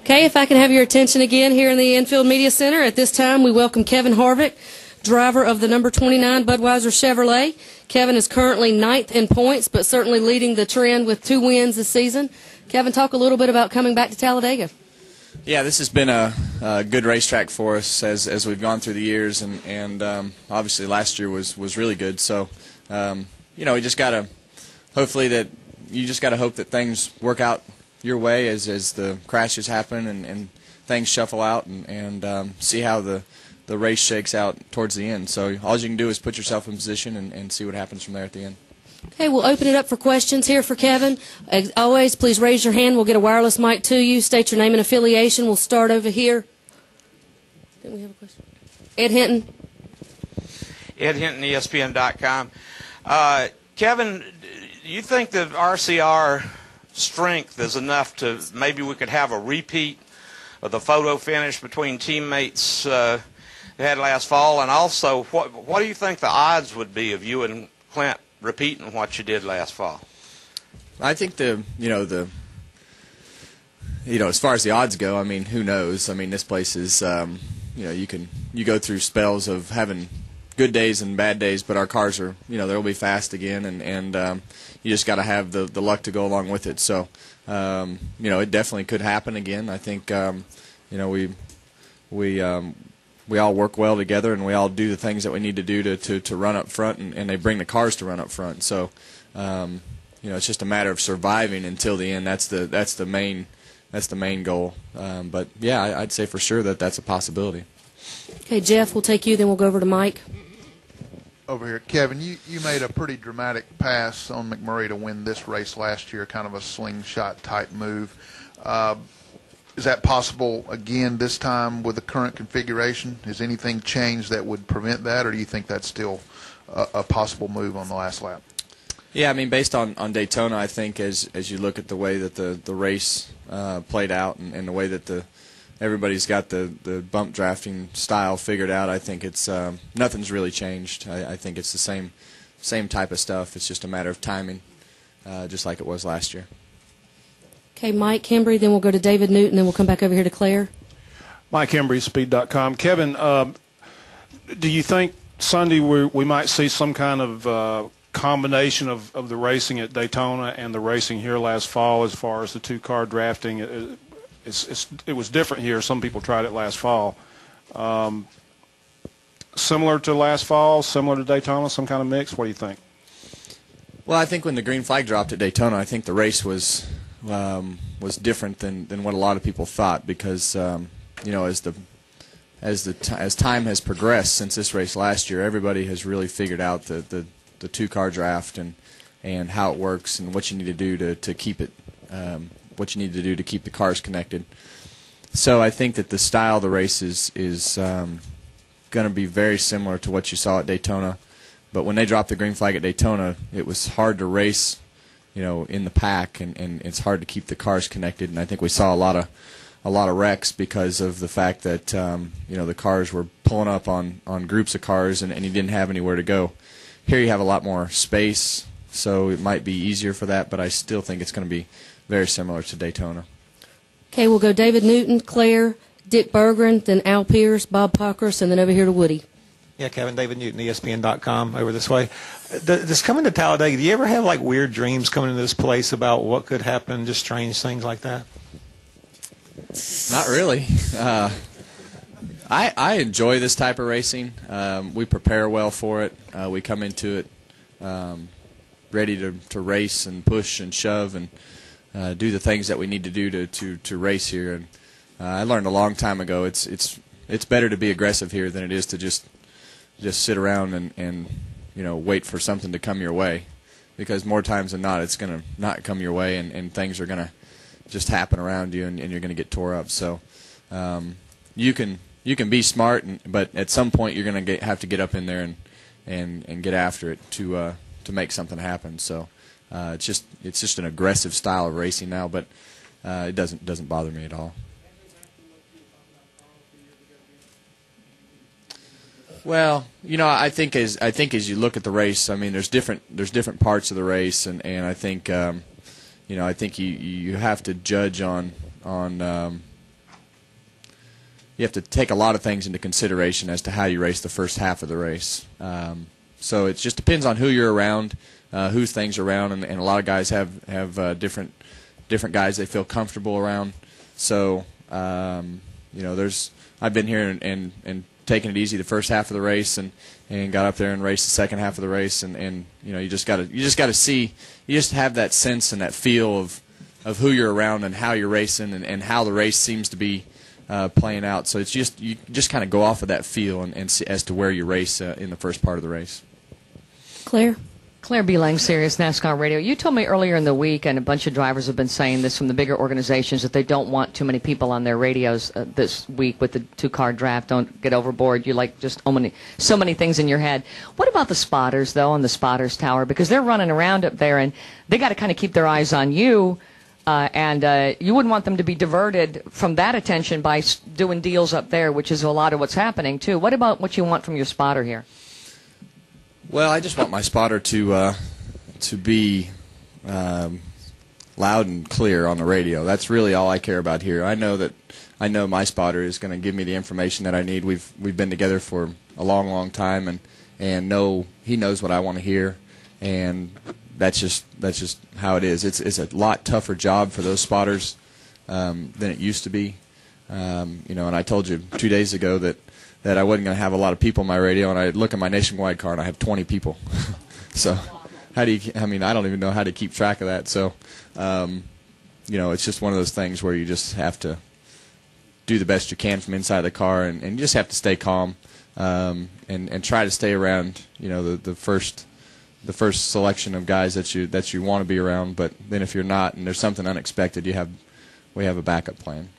Okay, if I can have your attention again here in the Infield Media Center. At this time, we welcome Kevin Harvick, driver of the number 29 Budweiser Chevrolet. Kevin is currently 9th in points, but certainly leading the trend with 2 wins this season. Kevin, talk a little bit about coming back to Talladega. Yeah, this has been a good racetrack for us as we've gone through the years, and obviously last year was really good. So, you know, we just gotta hope that things work out your way as the crashes happen and things shuffle out and see how the race shakes out towards the end. So all you can do is put yourself in position and see what happens from there at the end. Okay, we'll open it up for questions here for Kevin. As always, please raise your hand. We'll get a wireless mic to you. State your name and affiliation. We'll start over here. Didn't we have a question? Ed Hinton. Ed Hinton, ESPN.com. Kevin, do you think that RCR strength is enough to maybe we could have a repeat of the photo finish between teammates they had last fall? And also, what do you think the odds would be of you and Clint repeating what you did last fall? I think as far as the odds go, I mean, who knows? I mean, this place is, you go through spells of having good days and bad days, but our cars are, they'll be fast again, and you just got to have the luck to go along with it. So, it definitely could happen again. I think, we all work well together, and we all do the things that we need to do to run up front, and they bring the cars to run up front. So, it's just a matter of surviving until the end. That's the main goal. But yeah, I'd say for sure that's a possibility. Okay, Jeff, we'll take you, then we'll go over to Mike. Over here, Kevin, you made a pretty dramatic pass on McMurray to win this race last year, kind of a slingshot type move. Is that possible again this time with the current configuration? Has anything changed that would prevent that, or do you think that's still a possible move on the last lap? Yeah, I mean, based on Daytona, I think as you look at the way that the race played out and the way that everybody's got the bump drafting style figured out, I think it's nothing's really changed. I think it's the same type of stuff. It's just a matter of timing, just like it was last year. Okay, Mike Hembry, then we'll go to David Newton, then we'll come back over here to Claire. Mike Hembry, Speed.com. Kevin, do you think Sunday we might see some kind of combination of the racing at Daytona and the racing here last fall as far as the two-car drafting? It was different here. Some people tried it last fall. Similar to last fall, similar to Daytona, some kind of mix? What do you think? Well, I think when the green flag dropped at Daytona, I think the race was different than what a lot of people thought, because as time has progressed since this race last year, everybody has really figured out the two-car draft and how it works and what you need to do to keep it. What you need to do to keep the cars connected. So I think that the style of the race is going to be very similar to what you saw at Daytona. But when they dropped the green flag at Daytona, it was hard to race, in the pack, and it's hard to keep the cars connected. And I think we saw a lot of wrecks because of the fact that the cars were pulling up on groups of cars, and you didn't have anywhere to go. Here you have a lot more space, so it might be easier for that. But I still think it's going to be very similar to Daytona. Okay, we'll go David Newton, Claire, Dick Berggren, then Al Pierce, Bob Pockris, and then over here to Woody. Yeah, Kevin, David Newton, ESPN.com, over this way. This coming to Talladega, do you ever have like weird dreams coming into this place about what could happen, just strange things like that? Not really. I enjoy this type of racing. We prepare well for it. We come into it ready to race and push and shove and do the things that we need to do to race here. And I learned a long time ago it's better to be aggressive here than it is to just sit around and wait for something to come your way, because more times than not it's going to not come your way, and things are going to just happen around you, and you're going to get tore up. So you can be smart, but at some point you're going to have to get up in there and get after it to make something happen. So it's just an aggressive style of racing now, but it doesn't bother me at all. Well, I think as you look at the race, I mean, there's different parts of the race, and I think I think you have to judge on take a lot of things into consideration as to how you race the first half of the race. So it just depends on who you're around, who's things around, and a lot of guys have different guys they feel comfortable around. So I've been here and taking it easy the first half of the race, and got up there and raced the second half of the race, and you just got to see, you just have that sense and that feel of who you're around and how you're racing and how the race seems to be playing out. So it's you just kind of go off of that feel and see as to where you race in the first part of the race. Claire B. Lang, Sirius NASCAR Radio. You told me earlier in the week, and a bunch of drivers have been saying this from the bigger organizations, that they don't want too many people on their radios this week with the two-car draft. Don't get overboard. You like just so many things in your head. What about the spotters, though, on the spotters tower? Because they're running around up there, and they got to kind of keep their eyes on you, and you wouldn't want them to be diverted from that attention by doing deals up there, which is a lot of what's happening, too. What about what you want from your spotter here? Well, I just want my spotter to be loud and clear on the radio. That's really all I care about here. I know my spotter is going to give me the information that I need. We've been together for a long time, and he knows what I want to hear, and that's just how it is. It's a lot tougher job for those spotters than it used to be. And I told you 2 days ago that I wasn't going to have a lot of people on my radio, and I look at my nationwide car and I have 20 people. So I don't even know how to keep track of that. So, it's just one of those things where you just have to do the best you can from inside the car, and you just have to stay calm, and try to stay around, the first selection of guys that you want to be around. But then if you're not and there's something unexpected, we have a backup plan.